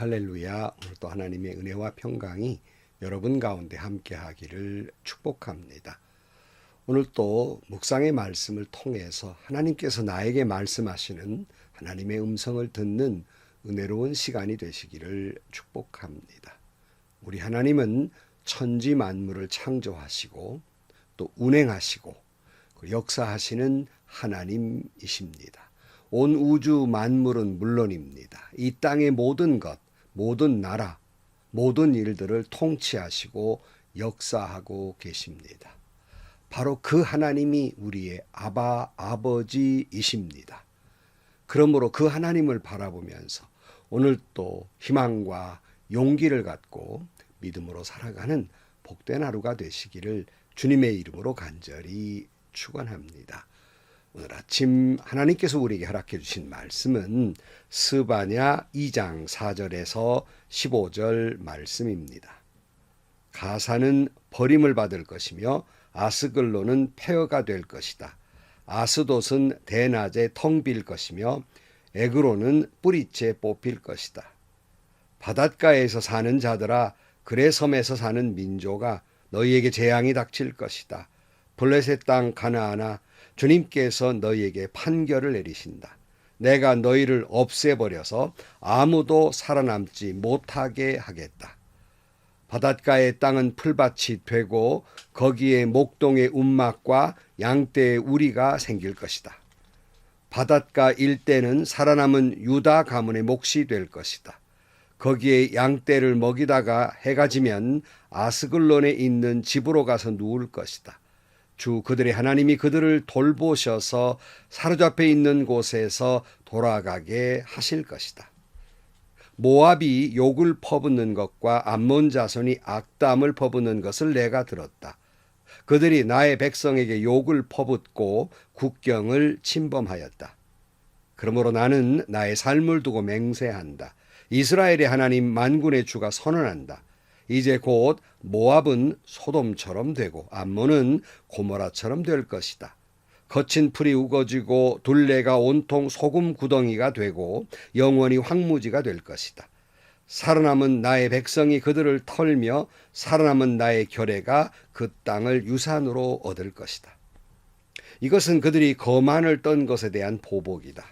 할렐루야. 오늘 또 하나님의 은혜와 평강이 여러분 가운데 함께 하기를 축복합니다. 오늘 또 묵상의 말씀을 통해서 하나님께서 나에게 말씀하시는 하나님의 음성을 듣는 은혜로운 시간이 되시기를 축복합니다. 우리 하나님은 천지 만물을 창조하시고 또 운행하시고 역사하시는 하나님이십니다. 온 우주 만물은 물론입니다. 이 땅의 모든 것, 모든 나라, 모든 일들을 통치하시고 역사하고 계십니다. 바로 그 하나님이 우리의 아버지이십니다. 그러므로 그 하나님을 바라보면서 오늘 또 희망과 용기를 갖고 믿음으로 살아가는 복된 하루가 되시기를 주님의 이름으로 간절히 축원합니다. 오늘 아침 하나님께서 우리에게 허락해 주신 말씀은 스바냐 2장 4절에서 15절 말씀입니다. 가사는 버림을 받을 것이며 아스글론은 폐허가 될 것이다. 아스돗은 대낮에 텅 빌 것이며 에그론은 뿌리째 뽑힐 것이다. 바닷가에서 사는 자들아, 그레 섬에서 사는 민족아, 너희에게 재앙이 닥칠 것이다. 블레셋 땅 가나안아, 주님께서 너희에게 판결을 내리신다. 내가 너희를 없애버려서 아무도 살아남지 못하게 하겠다. 바닷가의 땅은 풀밭이 되고 거기에 목동의 움막과 양떼의 우리가 생길 것이다. 바닷가 일대는 살아남은 유다 가문의 몫이 될 것이다. 거기에 양떼를 먹이다가 해가 지면 아스글론에 있는 집으로 가서 누울 것이다. 주 그들의 하나님이 그들을 돌보셔서 사로잡혀 있는 곳에서 돌아가게 하실 것이다. 모압이 욕을 퍼붓는 것과 암몬 자손이 악담을 퍼붓는 것을 내가 들었다. 그들이 나의 백성에게 욕을 퍼붓고 국경을 침범하였다. 그러므로 나는 나의 삶을 두고 맹세한다. 이스라엘의 하나님 만군의 주가 선언한다. 이제 곧 모압은 소돔처럼 되고 암몬은 고모라처럼 될 것이다. 거친 풀이 우거지고 둘레가 온통 소금 구덩이가 되고 영원히 황무지가 될 것이다. 살아남은 나의 백성이 그들을 털며 살아남은 나의 결례가 그 땅을 유산으로 얻을 것이다. 이것은 그들이 거만을 떤 것에 대한 보복이다.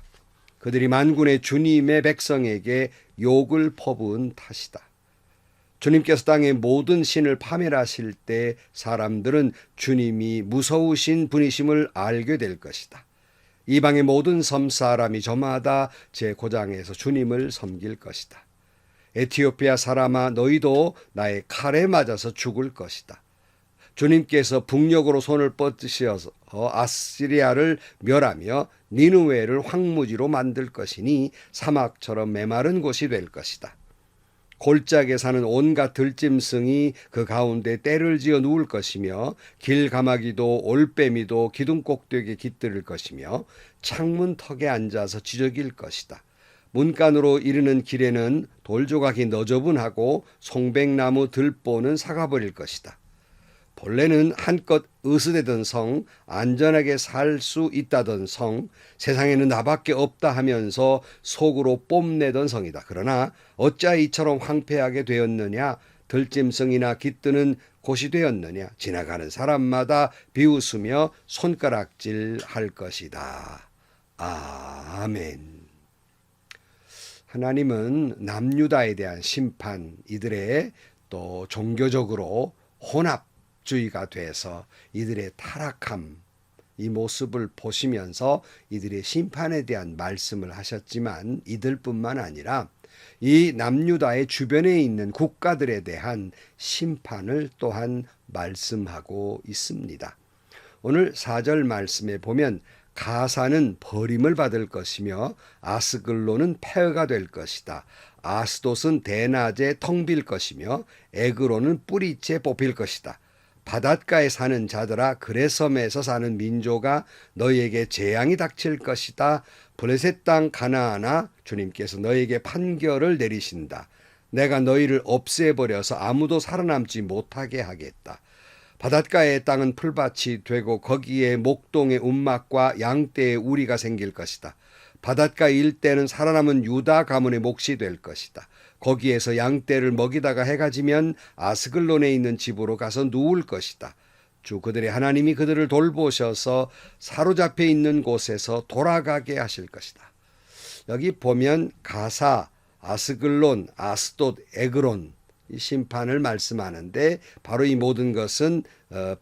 그들이 만군의 주님의 백성에게 욕을 퍼부은 탓이다. 주님께서 땅의 모든 신을 파멸하실 때 사람들은 주님이 무서우신 분이심을 알게 될 것이다. 이방의 모든 섬 사람이 저마다 제 고장에서 주님을 섬길 것이다. 에티오피아 사람아, 너희도 나의 칼에 맞아서 죽을 것이다. 주님께서 북녘으로 손을 뻗으셔서 아시리아를 멸하며 니느웨를 황무지로 만들 것이니 사막처럼 메마른 곳이 될 것이다. 골짜기에 사는 온갖 들짐승이 그 가운데 떼를 지어 누울 것이며 길가마귀도 올빼미도 기둥꼭대기에 깃들을 것이며 창문 턱에 앉아서 지저길 것이다. 문간으로 이르는 길에는 돌조각이 너저분하고 송백나무 들보는 삭아버릴 것이다. 본래는 한껏 으스대던 성, 안전하게 살 수 있다던 성, 세상에는 나밖에 없다 하면서 속으로 뽐내던 성이다. 그러나 어찌 이처럼 황폐하게 되었느냐? 들짐승이나 깃드는 곳이 되었느냐? 지나가는 사람마다 비웃으며 손가락질 할 것이다. 아멘. 하나님은 남유다에 대한 심판, 이들의 또 종교적으로 혼합주의가 돼서 이들의 타락함, 이 모습을 보시면서 이들의 심판에 대한 말씀을 하셨지만 이들뿐만 아니라 이 남유다의 주변에 있는 국가들에 대한 심판을 또한 말씀하고 있습니다. 오늘 4절 말씀에 보면 가사는 버림을 받을 것이며 아스글론은 폐허가 될 것이다. 아스돗은 대낮에 텅 빌 것이며 에그론은 뿌리째 뽑힐 것이다. 바닷가에 사는 자들아, 그레 섬에서 사는 민족아, 너희에게 재앙이 닥칠 것이다. 블레셋 땅 가나안아, 주님께서 너희에게 판결을 내리신다. 내가 너희를 없애버려서 아무도 살아남지 못하게 하겠다. 바닷가의 땅은 풀밭이 되고 거기에 목동의 움막과 양떼의 우리가 생길 것이다. 바닷가 일대는 살아남은 유다 가문의 몫이 될 것이다. 거기에서 양떼를 먹이다가 해가 지면 아스글론에 있는 집으로 가서 누울 것이다. 주 그들의 하나님이 그들을 돌보셔서 사로잡혀 있는 곳에서 돌아가게 하실 것이다. 여기 보면 가사, 아스글론, 아스돗, 에그론 이 심판을 말씀하는데 바로 이 모든 것은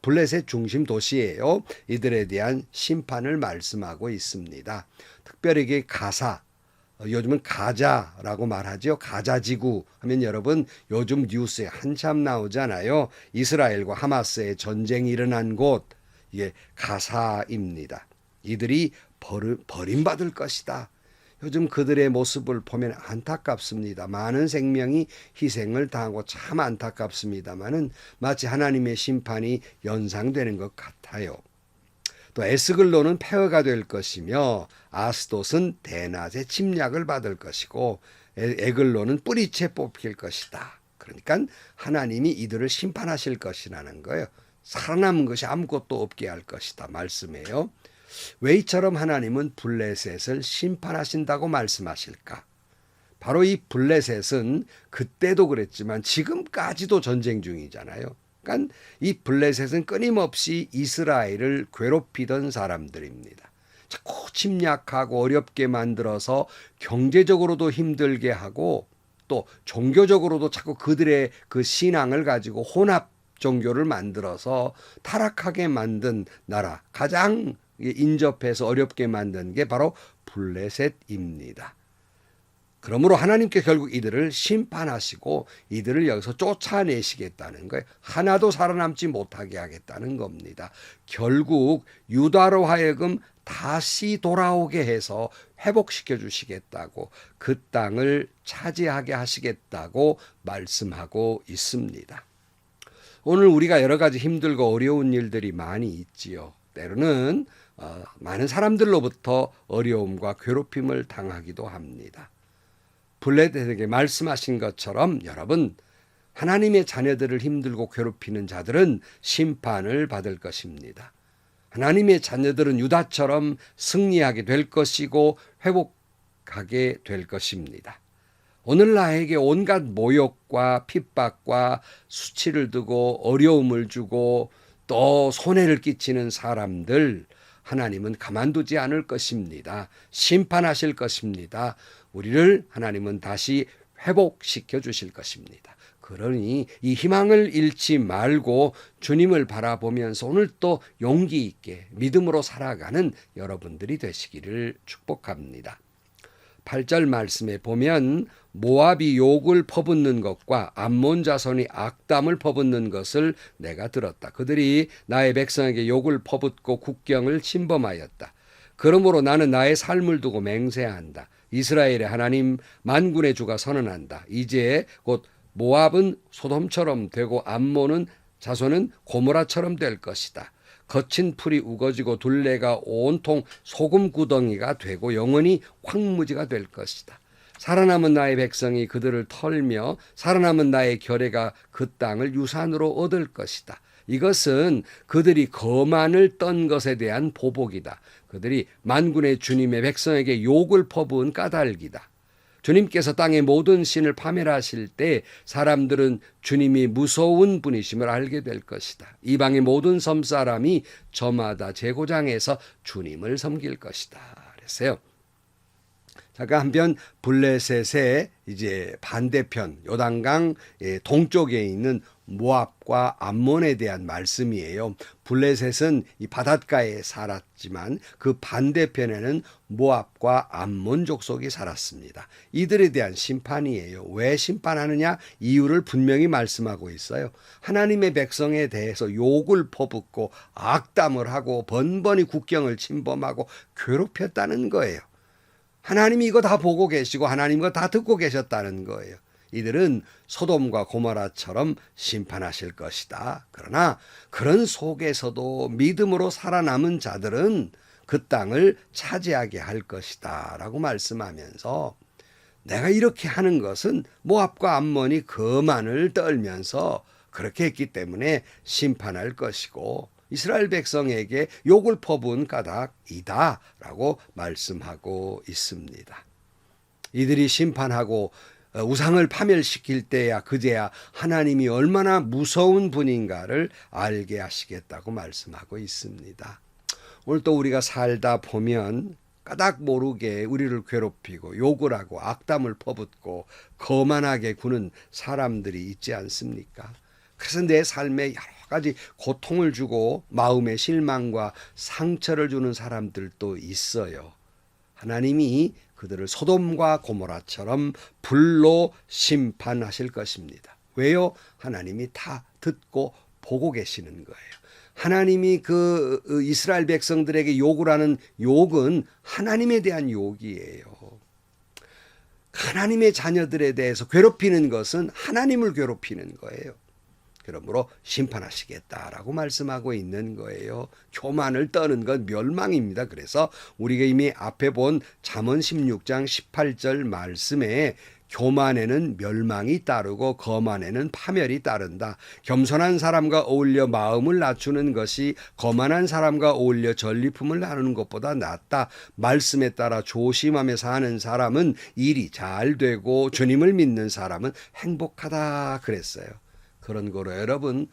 블레셋 중심 도시예요. 이들에 대한 심판을 말씀하고 있습니다. 특별히 이게 가사, 요즘은 가자라고 말하죠. 가자지구 하면 여러분 요즘 뉴스에 한참 나오잖아요. 이스라엘과 하마스의 전쟁이 일어난 곳, 이게 가사입니다. 이들이 버림받을 것이다. 요즘 그들의 모습을 보면 안타깝습니다. 많은 생명이 희생을 당하고 참 안타깝습니다만은 마치 하나님의 심판이 연상되는 것 같아요. 또 에스글론은 폐허가 될 것이며 아스돗은 대낮에 침략을 받을 것이고 에글론은 뿌리채 뽑힐 것이다. 그러니까 하나님이 이들을 심판하실 것이라는 거예요. 살아남은 것이 아무것도 없게 할 것이다 말씀이에요. 왜 이처럼 하나님은 블레셋을 심판하신다고 말씀하실까? 바로 이 블레셋은 그때도 그랬지만 지금까지도 전쟁 중이잖아요. 그러니까 이 블레셋은 끊임없이 이스라엘을 괴롭히던 사람들입니다. 자꾸 침략하고 어렵게 만들어서 경제적으로도 힘들게 하고 또 종교적으로도 자꾸 그들의 그 신앙을 가지고 혼합 종교를 만들어서 타락하게 만든 나라, 가장 인접해서 어렵게 만든 게 바로 블레셋입니다. 그러므로 하나님께 결국 이들을 심판하시고 이들을 여기서 쫓아내시겠다는 거예요. 하나도 살아남지 못하게 하겠다는 겁니다. 결국 유다로 하여금 다시 돌아오게 해서 회복시켜 주시겠다고, 그 땅을 차지하게 하시겠다고 말씀하고 있습니다. 오늘 우리가 여러 가지 힘들고 어려운 일들이 많이 있지요. 때로는 많은 사람들로부터 어려움과 괴롭힘을 당하기도 합니다. 블레셋에게 말씀하신 것처럼 여러분, 하나님의 자녀들을 힘들고 괴롭히는 자들은 심판을 받을 것입니다. 하나님의 자녀들은 유다처럼 승리하게 될 것이고 회복하게 될 것입니다. 오늘 나에게 온갖 모욕과 핍박과 수치를 두고 어려움을 주고 또 손해를 끼치는 사람들, 하나님은 가만두지 않을 것입니다. 심판하실 것입니다. 우리를 하나님은 다시 회복시켜 주실 것입니다. 그러니 이 희망을 잃지 말고 주님을 바라보면서 오늘 또 용기 있게 믿음으로 살아가는 여러분들이 되시기를 축복합니다. 8절 말씀에 보면 모압이 욕을 퍼붓는 것과 암몬 자손이 악담을 퍼붓는 것을 내가 들었다. 그들이 나의 백성에게 욕을 퍼붓고 국경을 침범하였다. 그러므로 나는 나의 삶을 두고 맹세한다. 이스라엘의 하나님 만군의 주가 선언한다. 이제 곧 모압은 소돔처럼 되고 암몬은 자손은 고모라처럼 될 것이다. 거친 풀이 우거지고 둘레가 온통 소금 구덩이가 되고 영원히 황무지가 될 것이다. 살아남은 나의 백성이 그들을 털며 살아남은 나의 결의가 그 땅을 유산으로 얻을 것이다. 이것은 그들이 거만을 떤 것에 대한 보복이다. 그들이 만군의 주님의 백성에게 욕을 퍼부은 까닭이다. 주님께서 땅의 모든 신을 파멸하실 때 사람들은 주님이 무서운 분이심을 알게 될 것이다. 이방의 모든 섬 사람이 저마다 제고장에서 주님을 섬길 것이다. 그랬어요. 잠깐 한편 블레셋의 이제 반대편 요단강 동쪽에 있는 모압과 암몬에 대한 말씀이에요. 블레셋은 이 바닷가에 살았지만 그 반대편에는 모압과 암몬 족속이 살았습니다. 이들에 대한 심판이에요. 왜 심판하느냐? 이유를 분명히 말씀하고 있어요. 하나님의 백성에 대해서 욕을 퍼붓고 악담을 하고 번번이 국경을 침범하고 괴롭혔다는 거예요. 하나님이 이거 다 보고 계시고 하나님 이거 다 듣고 계셨다는 거예요. 이들은 소돔과 고모라처럼 심판하실 것이다. 그러나 그런 속에서도 믿음으로 살아남은 자들은 그 땅을 차지하게 할 것이다 라고 말씀하면서 내가 이렇게 하는 것은 모압과 암몬이 거만을 떨면서 그렇게 했기 때문에 심판할 것이고 이스라엘 백성에게 욕을 퍼부은 까닭이다 라고 말씀하고 있습니다. 이들이 심판하고 우상을 파멸시킬 때야 그제야 하나님이 얼마나 무서운 분인가를 알게 하시겠다고 말씀하고 있습니다. 오늘 또 우리가 살다 보면 까닭 모르게 우리를 괴롭히고 욕을 하고 악담을 퍼붓고 거만하게 구는 사람들이 있지 않습니까? 그래서 내 삶에 여러 가지 고통을 주고 마음의 실망과 상처를 주는 사람들도 있어요. 하나님이 그들을 소돔과 고모라처럼 불로 심판하실 것입니다. 왜요? 하나님이 다 듣고 보고 계시는 거예요. 하나님이 그 이스라엘 백성들에게 욕을 하는 욕은 하나님에 대한 욕이에요. 하나님의 자녀들에 대해서 괴롭히는 것은 하나님을 괴롭히는 거예요. 그러므로 심판하시겠다라고 말씀하고 있는 거예요. 교만을 떠는 건 멸망입니다. 그래서 우리가 이미 앞에 본 잠언 16장 18절 말씀에 교만에는 멸망이 따르고 거만에는 파멸이 따른다. 겸손한 사람과 어울려 마음을 낮추는 것이 거만한 사람과 어울려 전리품을 나누는 것보다 낫다. 말씀에 따라 조심하며 사는 사람은 일이 잘 되고 주님을 믿는 사람은 행복하다 그랬어요. 그런 거로 여러분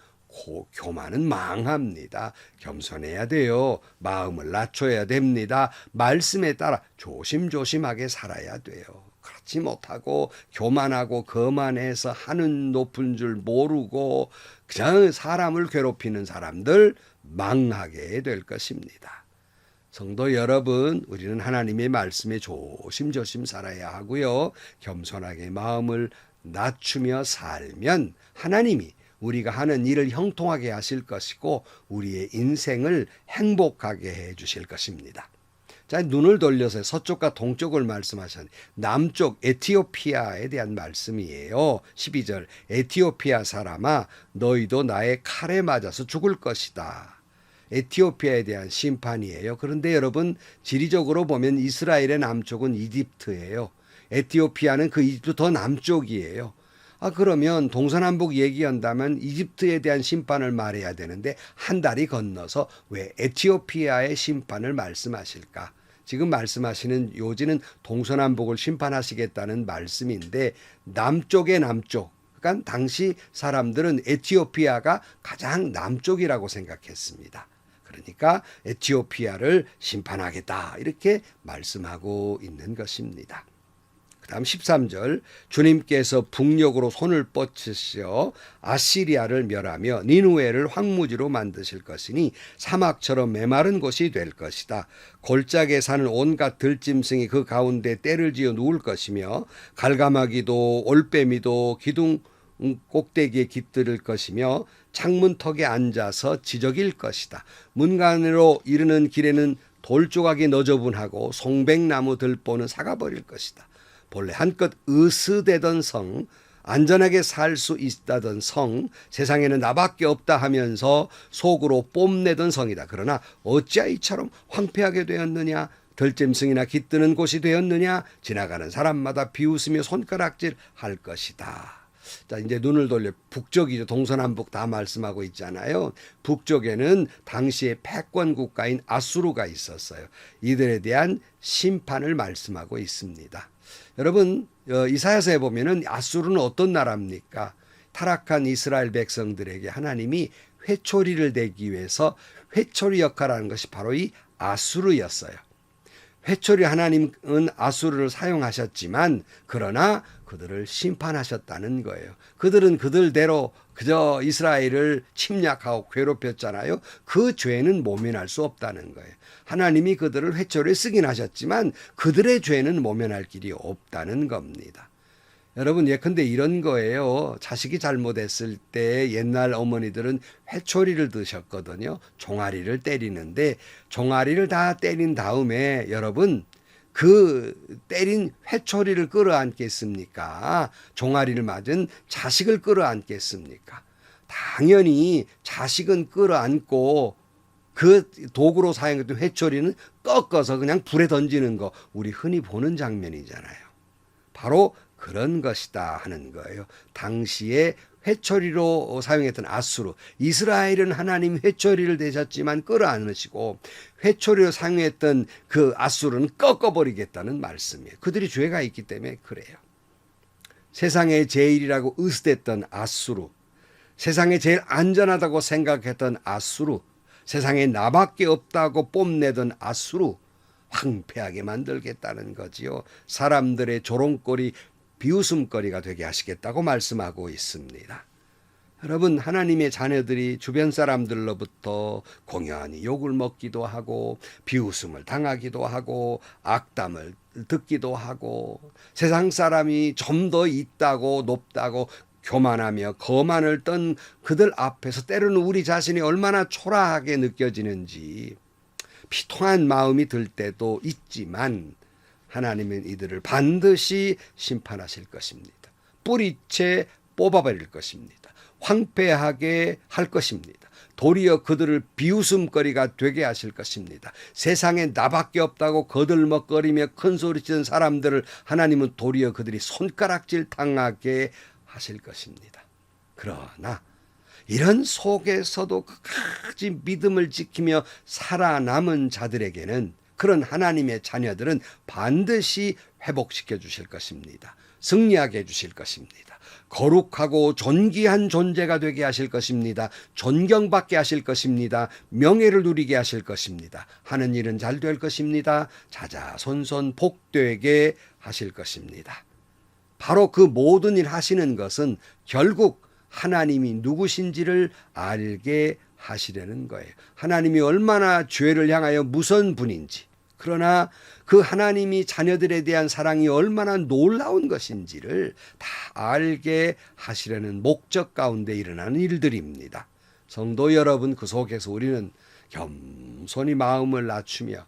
교만은 망합니다. 겸손해야 돼요. 마음을 낮춰야 됩니다. 말씀에 따라 조심조심하게 살아야 돼요. 그렇지 못하고 교만하고 거만해서 하는 높은 줄 모르고 그냥 사람을 괴롭히는 사람들 망하게 될 것입니다. 성도 여러분, 우리는 하나님의 말씀에 조심조심 살아야 하고요. 겸손하게 마음을 낮추며 살면 하나님이 우리가 하는 일을 형통하게 하실 것이고 우리의 인생을 행복하게 해 주실 것입니다. 자, 눈을 돌려서 서쪽과 동쪽을 말씀하셨는데 남쪽 에티오피아에 대한 말씀이에요. 12절 에티오피아 사람아 너희도 나의 칼에 맞아서 죽을 것이다. 에티오피아에 대한 심판이에요. 그런데 여러분 지리적으로 보면 이스라엘의 남쪽은 이집트예요. 에티오피아는 그 이집트 더 남쪽이에요. 그러면 동서남북 얘기한다면 이집트에 대한 심판을 말해야 되는데 한 다리 건너서 왜 에티오피아의 심판을 말씀하실까? 지금 말씀하시는 요지는 동서남북을 심판하시겠다는 말씀인데 남쪽의 남쪽, 그러니까 당시 사람들은 에티오피아가 가장 남쪽이라고 생각했습니다. 그러니까 에티오피아를 심판하겠다 이렇게 말씀하고 있는 것입니다. 그 다음 13절 주님께서 북녘으로 손을 뻗으시어 아시리아를 멸하며 니누에를 황무지로 만드실 것이니 사막처럼 메마른 곳이 될 것이다. 골짜기에 사는 온갖 들짐승이 그 가운데 떼를 지어 누울 것이며 갈가마귀도 올빼미도 기둥 꼭대기에 깃들을 것이며 창문턱에 앉아서 지저길 것이다. 문간으로 이르는 길에는 돌조각이 너저분하고 송백나무 들보는 사가버릴 것이다. 본래 한껏 으스대던 성, 안전하게 살 수 있다던 성, 세상에는 나밖에 없다 하면서 속으로 뽐내던 성이다. 그러나 어찌하여 이처럼 황폐하게 되었느냐? 들짐승이나 깃드는 곳이 되었느냐? 지나가는 사람마다 비웃으며 손가락질 할 것이다. 자, 이제 눈을 돌려 북쪽이죠. 동서남북 다 말씀하고 있잖아요. 북쪽에는 당시의 패권 국가인 아수르가 있었어요. 이들에 대한 심판을 말씀하고 있습니다. 여러분 이사야서에 보면은 아수르는 어떤 나라입니까? 타락한 이스라엘 백성들에게 하나님이 회초리를 대기 위해서 회초리 역할하는 것이 바로 이 아수르였어요. 회초리 하나님은 아수르를 사용하셨지만 그러나 그들을 심판하셨다는 거예요. 그들은 그들대로 그저 이스라엘을 침략하고 괴롭혔잖아요. 그 죄는 모면할 수 없다는 거예요. 하나님이 그들을 회초리에 쓰긴 하셨지만 그들의 죄는 모면할 길이 없다는 겁니다. 여러분 예컨대 이런 거예요. 자식이 잘못했을 때 옛날 어머니들은 회초리를 드셨거든요. 종아리를 때리는데 종아리를 다 때린 다음에 여러분 그 때린 회초리를 끌어안겠습니까? 종아리를 맞은 자식을 끌어안겠습니까? 당연히 자식은 끌어안고 그 도구로 사용했던 회초리는 꺾어서 그냥 불에 던지는 거 우리 흔히 보는 장면이잖아요. 바로 그런 것이다 하는 거예요. 당시에 회초리로 사용했던 아수르, 이스라엘은 하나님 회초리를 대셨지만 끌어안으시고 회초리로 사용했던 그 아수르는 꺾어버리겠다는 말씀이에요. 그들이 죄가 있기 때문에 그래요. 세상의 제일이라고 으스댔던 아수르, 세상에 제일 안전하다고 생각했던 아수르, 세상에 나밖에 없다고 뽐내던 아수르, 황폐하게 만들겠다는 거지요. 사람들의 조롱거리, 비웃음거리가 되게 하시겠다고 말씀하고 있습니다. 여러분, 하나님의 자녀들이 주변 사람들로부터 공연히 욕을 먹기도 하고 비웃음을 당하기도 하고 악담을 듣기도 하고 세상 사람이 좀 더 있다고 높다고 교만하며 거만을 떤 그들 앞에서 때로는 우리 자신이 얼마나 초라하게 느껴지는지 비통한 마음이 들 때도 있지만 하나님은 이들을 반드시 심판하실 것입니다. 뿌리채 뽑아버릴 것입니다. 황폐하게 할 것입니다. 도리어 그들을 비웃음거리가 되게 하실 것입니다. 세상에 나밖에 없다고 거들먹거리며 큰소리치는 사람들을 하나님은 도리어 그들이 손가락질 당하게 하실 것입니다. 그러나 이런 속에서도 끝까지 믿음을 지키며 살아남은 자들에게는, 그런 하나님의 자녀들은 반드시 회복시켜 주실 것입니다. 승리하게 해주실 것입니다. 거룩하고 존귀한 존재가 되게 하실 것입니다. 존경받게 하실 것입니다. 명예를 누리게 하실 것입니다. 하는 일은 잘 될 것입니다. 자자손손 복되게 하실 것입니다. 바로 그 모든 일 하시는 것은 결국 하나님이 누구신지를 알게 하시려는 거예요. 하나님이 얼마나 죄를 향하여 무서운 분인지, 그러나 그 하나님이 자녀들에 대한 사랑이 얼마나 놀라운 것인지를 다 알게 하시려는 목적 가운데 일어나는 일들입니다. 성도 여러분, 그 속에서 우리는 겸손히 마음을 낮추며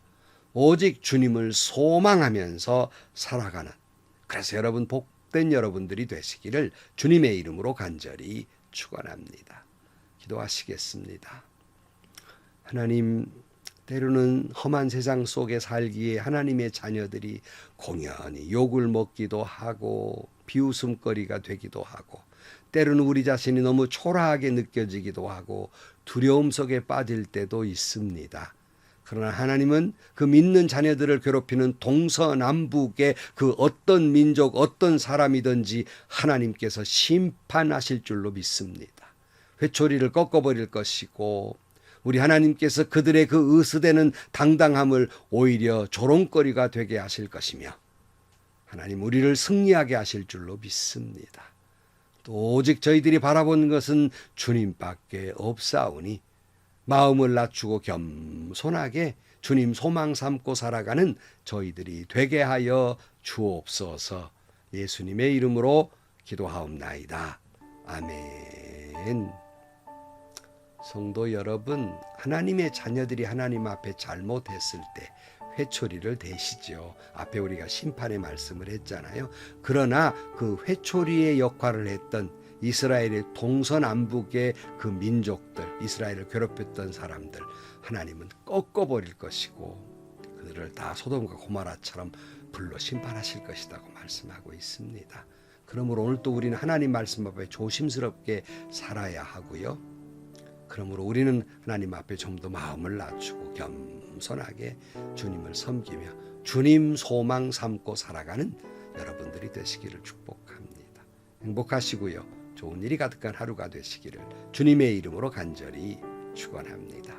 오직 주님을 소망하면서 살아가는, 그래서 여러분 복된 여러분들이 되시기를 주님의 이름으로 간절히 축원합니다. 기도하시겠습니다. 하나님, 때로는 험한 세상 속에 살기에 하나님의 자녀들이 공연히 욕을 먹기도 하고 비웃음거리가 되기도 하고 때로는 우리 자신이 너무 초라하게 느껴지기도 하고 두려움 속에 빠질 때도 있습니다. 그러나 하나님은 그 믿는 자녀들을 괴롭히는 동서남북의 그 어떤 민족, 어떤 사람이든지 하나님께서 심판하실 줄로 믿습니다. 회초리를 꺾어버릴 것이고 우리 하나님께서 그들의 그 으스대는 당당함을 오히려 조롱거리가 되게 하실 것이며 하나님 우리를 승리하게 하실 줄로 믿습니다. 또 오직 저희들이 바라본 것은 주님밖에 없사오니 마음을 낮추고 겸손하게 주님 소망 삼고 살아가는 저희들이 되게 하여 주옵소서. 예수님의 이름으로 기도하옵나이다. 아멘. 성도 여러분, 하나님의 자녀들이 하나님 앞에 잘못했을 때 회초리를 대시죠. 앞에 우리가 심판의 말씀을 했잖아요. 그러나 그 회초리의 역할을 했던 이스라엘의 동서남북의 그 민족들, 이스라엘을 괴롭혔던 사람들, 하나님은 꺾어버릴 것이고 그들을 다 소돔과 고모라처럼 불로 심판하실 것이라고 말씀하고 있습니다. 그러므로 오늘 또 우리는 하나님 말씀 앞에 조심스럽게 살아야 하고요. 그러므로 우리는 하나님 앞에 좀 더 마음을 낮추고 겸손하게 주님을 섬기며 주님 소망 삼고 살아가는 여러분들이 되시기를 축복합니다. 행복하시고요. 좋은 일이 가득한 하루가 되시기를 주님의 이름으로 간절히 축원합니다.